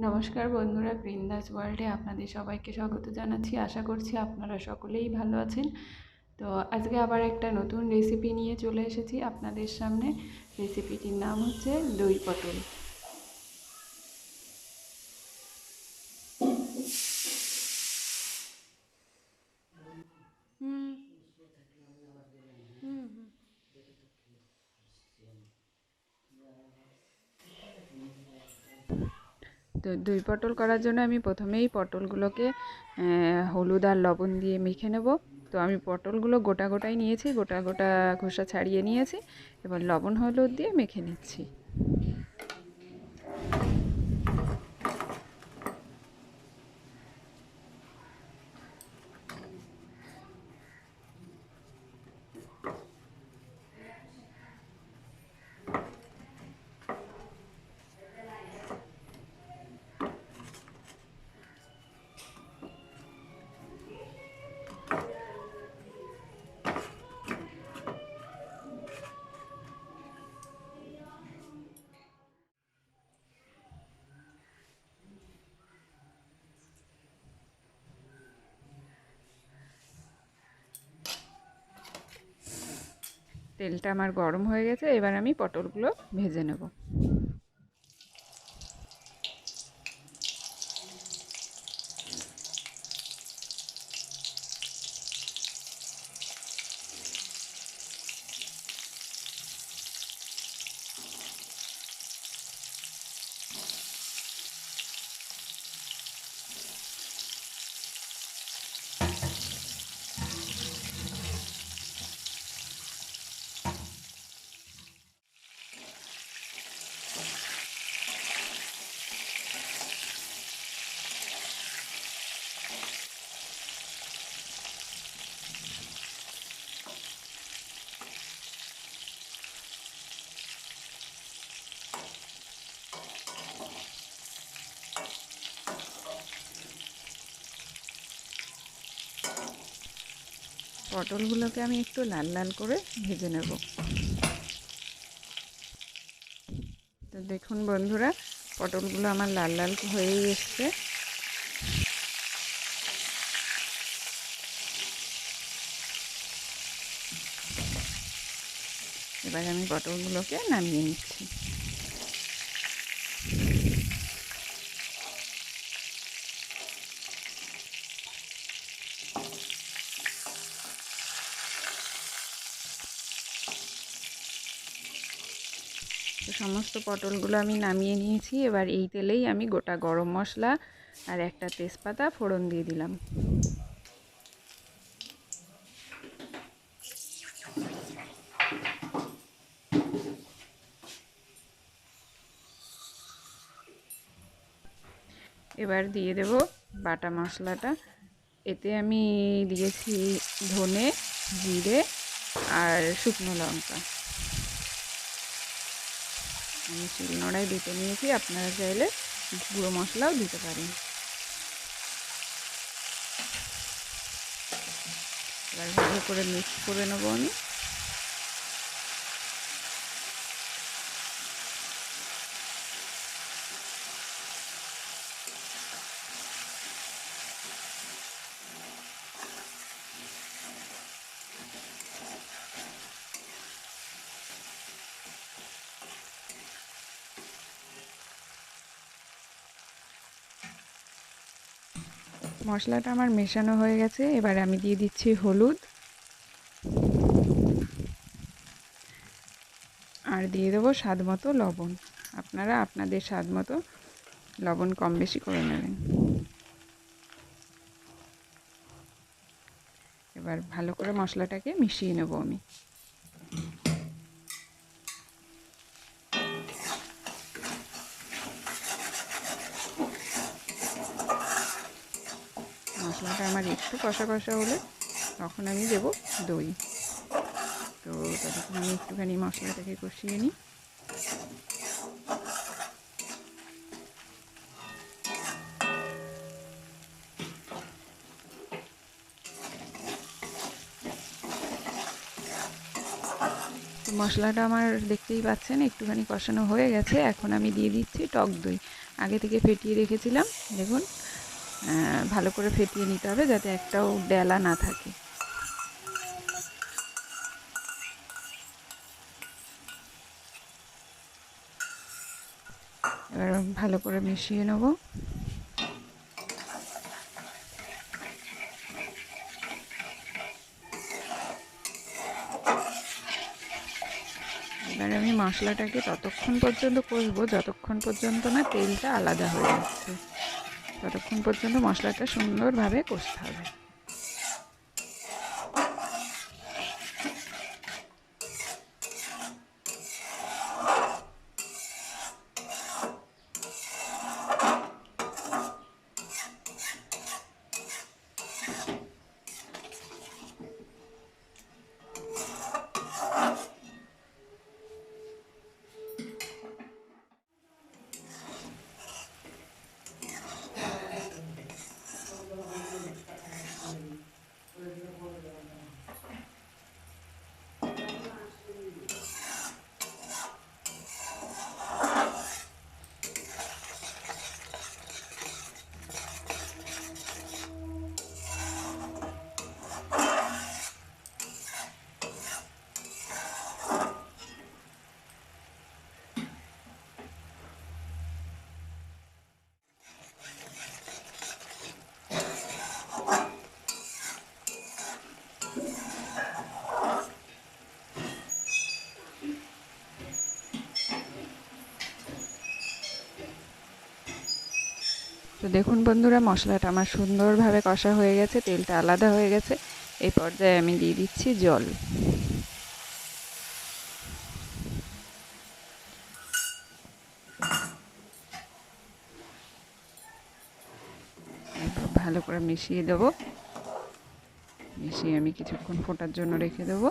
নমস্কার বন্ধুরা, বৃন্দাস ওয়ার্ল্ডে আপনাদের সবাইকে স্বাগত জানাচ্ছি। আশা করছি আপনারা সকলেই ভালো আছেন। তো আজকে আবার একটা নতুন রেসিপি নিয়ে চলে এসেছি আপনাদের সামনে। রেসিপিটির নাম হচ্ছে দই পটল। তো দই পটল করার জন্য আমি প্রথমেই পটলগুলোকে হলুদ আর লবণ দিয়ে মেখে নেব। তো আমি পটলগুলো গোটা গোটাই নিয়েছি, গোটা গোটা খোসা ছাড়িয়ে নিয়েছি। এবার লবণ হলুদ দিয়ে মেখে নিচ্ছি। তেলটা আমার গরম হয়ে গেছে, এবার আমি পটলগুলো ভেজে নেব। পটলগুলোকে আমি একটু লাল লাল করে ভেজে নেব। তো দেখুন বন্ধুরা, পটলগুলো আমার লাল লাল হয়েই এসছে। এবার আমি পটলগুলোকে নামিয়ে নিচ্ছি। তো সমস্ত পটলগুলো আমি নামিয়ে নিয়েছি। এবার এই তেলেই আমি গোটা গরম মশলা আর একটা তেজপাতা ফোড়ন দিয়ে দিলাম। এবার দিয়ে দেব বাটা মশলাটা। এতে আমি দিয়েছি ধনে, জিরে আর শুকনো লঙ্কা। আমি শিলনোড়ায় বেটে নিয়েছি, আপনারা চাইলে গুঁড়ো মশলাও দিতে পারেন। এবার ভালো করে মিক্স করে নেবো আমি। মশলাটা আমার মেশানো হয়ে গেছে। এবার আমি দিয়ে দিচ্ছি হলুদ আর দিয়ে দেবো স্বাদ মতো লবণ। আপনারা আপনাদের স্বাদ মতো লবণ কম বেশি করে নেবেন। এবার ভালো করে মশলাটাকে মিশিয়ে নেব আমি। মশলাটা আমার একটু কষা কষা হলে তখন আমি দেব দই। তো ততক্ষণ আমি একটুখানি মশলাটাকে কষিয়ে নিই। তো মশলাটা আমার দেখতেই পাচ্ছেন একটুখানি কষানো হয়ে গেছে। এখন আমি দিয়ে দিচ্ছি টক দই। আগে থেকে ফেটিয়ে রেখেছিলাম, দেখুন ভালো করে ফেটিয়ে নিতে হবে যাতে একটাও ডেলা না থাকে। এবার ভালো করে মিশিয়ে নেব। এবার আমি মশলাটাকে ততক্ষণ পর্যন্ত কষবো যতক্ষণ পর্যন্ত না তেলটা আলাদা হয়ে যাচ্ছে, ততক্ষণ পর্যন্ত মশলাটা সুন্দরভাবে কষতে হবে। তো দেখুন বন্ধুরা, মশলাটা আমার সুন্দরভাবে কষা হয়ে গেছে, তেলটা আলাদা হয়ে গেছে। এই পর্যায়ে আমি দিয়ে দিচ্ছি জল। ভালো করে মিশিয়ে দেব। মিশিয়ে আমি কিছুক্ষণ ফোটার জন্য রেখে দেবো।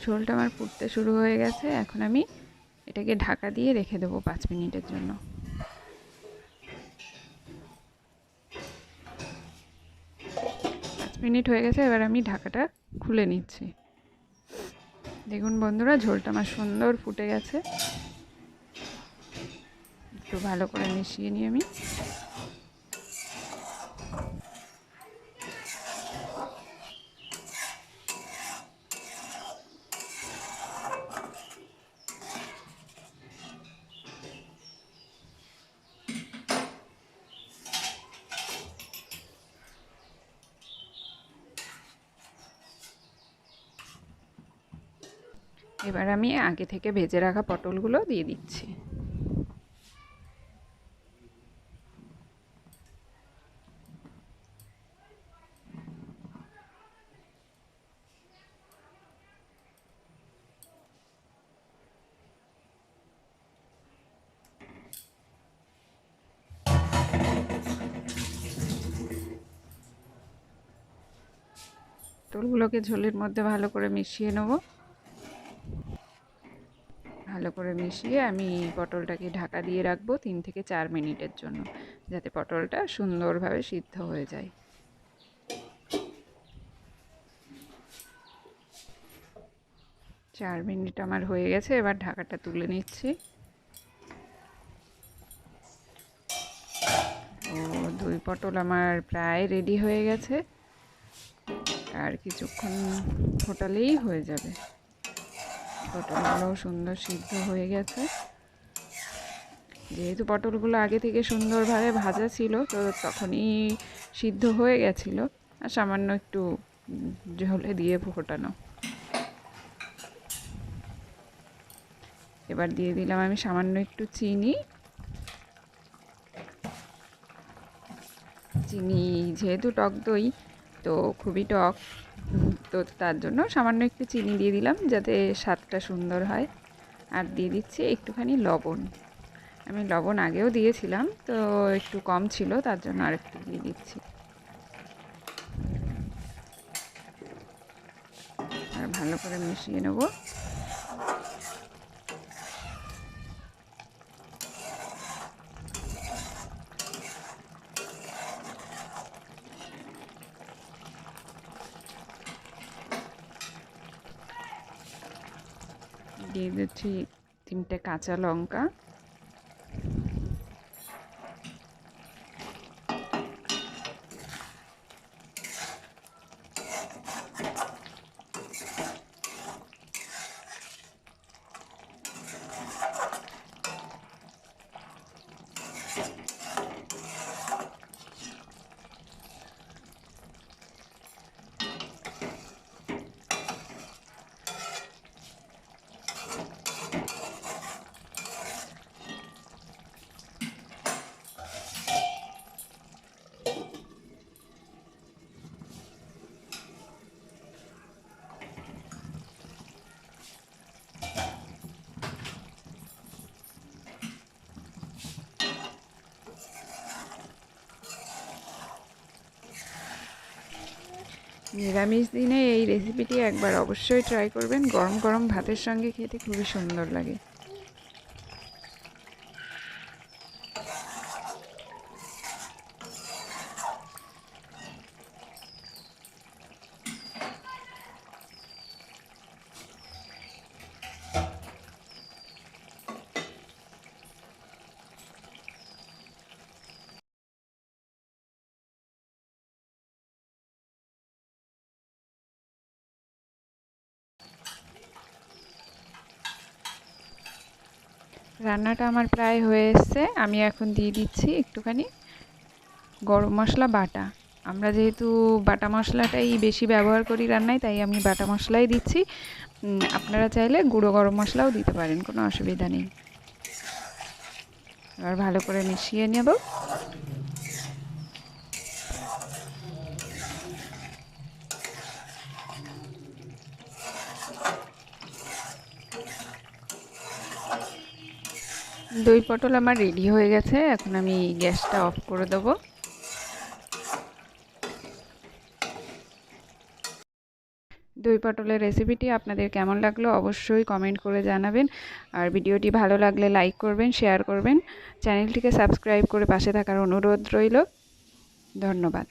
ঝোলটা আমার ফুটতে শুরু হয়ে গেছে। এখন আমি এটাকে ঢাকা দিয়ে রেখে দেবো 5 মিনিটের জন্য। 5 মিনিট হয়ে গেছে, এবার আমি ঢাকাটা খুলে নিচ্ছি। দেখুন বন্ধুরা, ঝোলটা আমার সুন্দর ফুটে গেছে। একটু ভালো করে মিশিয়ে নিই আমি। এবার আমি আগে থেকে ভেজে রাখা পটলগুলো দিয়ে দিচ্ছি। পটলগুলোকে ঝোলের মধ্যে ভালো করে মিশিয়ে নেব। ভালো করে মিশিয়ে আমি পটলটাকে ঢাকা দিয়ে রাখবো 3 থেকে 4 মিনিটের জন্য, যাতে পটলটা সুন্দরভাবে সিদ্ধ হয়ে যায়। 4 মিনিট আমার হয়ে গেছে, এবার ঢাকাটা তুলে নিচ্ছি। ও দই পটল আমার প্রায় রেডি হয়ে গেছে, আর কিছুক্ষণ ফোটালেই হয়ে যাবে। পটলগুলো সুন্দর সিদ্ধ হয়ে গেছে। যেহেতু পটলগুলো আগে থেকে সুন্দরভাবে ভাজা ছিল, তো তখনই সিদ্ধ হয়ে গেছিল, আর সামান্য একটু ঝোলে দিয়ে ফোটানো। এবার দিয়ে দিলাম আমি সামান্য একটু চিনি। চিনি যেহেতু টক দই, তো খুবই টক, তো তার জন্য সামান্য একটু চিনি দিয়ে দিলাম যাতে স্বাদটা সুন্দর হয়। আর দিয়ে দিচ্ছি একটুখানি লবণ। আমি লবণ আগেও দিয়েছিলাম, তো একটু কম ছিল, তার জন্য আরেকটু দিয়ে দিচ্ছি। আর ভালো করে মিশিয়ে নেব। দিয়ে দিচ্ছি 3টে কাঁচা লঙ্কা। নিরামিষ দিনে এই রেসিপিটি একবার অবশ্যই ট্রাই করবেন। গরম গরম ভাতের সঙ্গে খেতে খুবই সুন্দর লাগে। রান্নাটা আমার প্রায় হয়ে এসছে। আমি এখন দিয়ে দিচ্ছি একটুখানি গরম মশলা বাটা। আমরা যেহেতু বাটা মশলাটাই বেশি ব্যবহার করি রান্নায়, তাই আমি বাটা মশলাই দিচ্ছি। আপনারা চাইলে গুঁড়ো গরম মশলাও দিতে পারেন, কোনো অসুবিধা নেই। এবার ভালো করে মিশিয়ে নেব। দই পটল আমার রেডি হয়ে গেছে। এখন আমি গ্যাসটা অফ করে দেবো। দই পটলের রেসিপিটি আপনাদের কেমন লাগলো অবশ্যই কমেন্ট করে জানাবেন। আর ভিডিওটি ভালো লাগলে লাইক করবেন, শেয়ার করবেন। চ্যানেলটিকে সাবস্ক্রাইব করে পাশে থাকার অনুরোধ রইল। ধন্যবাদ।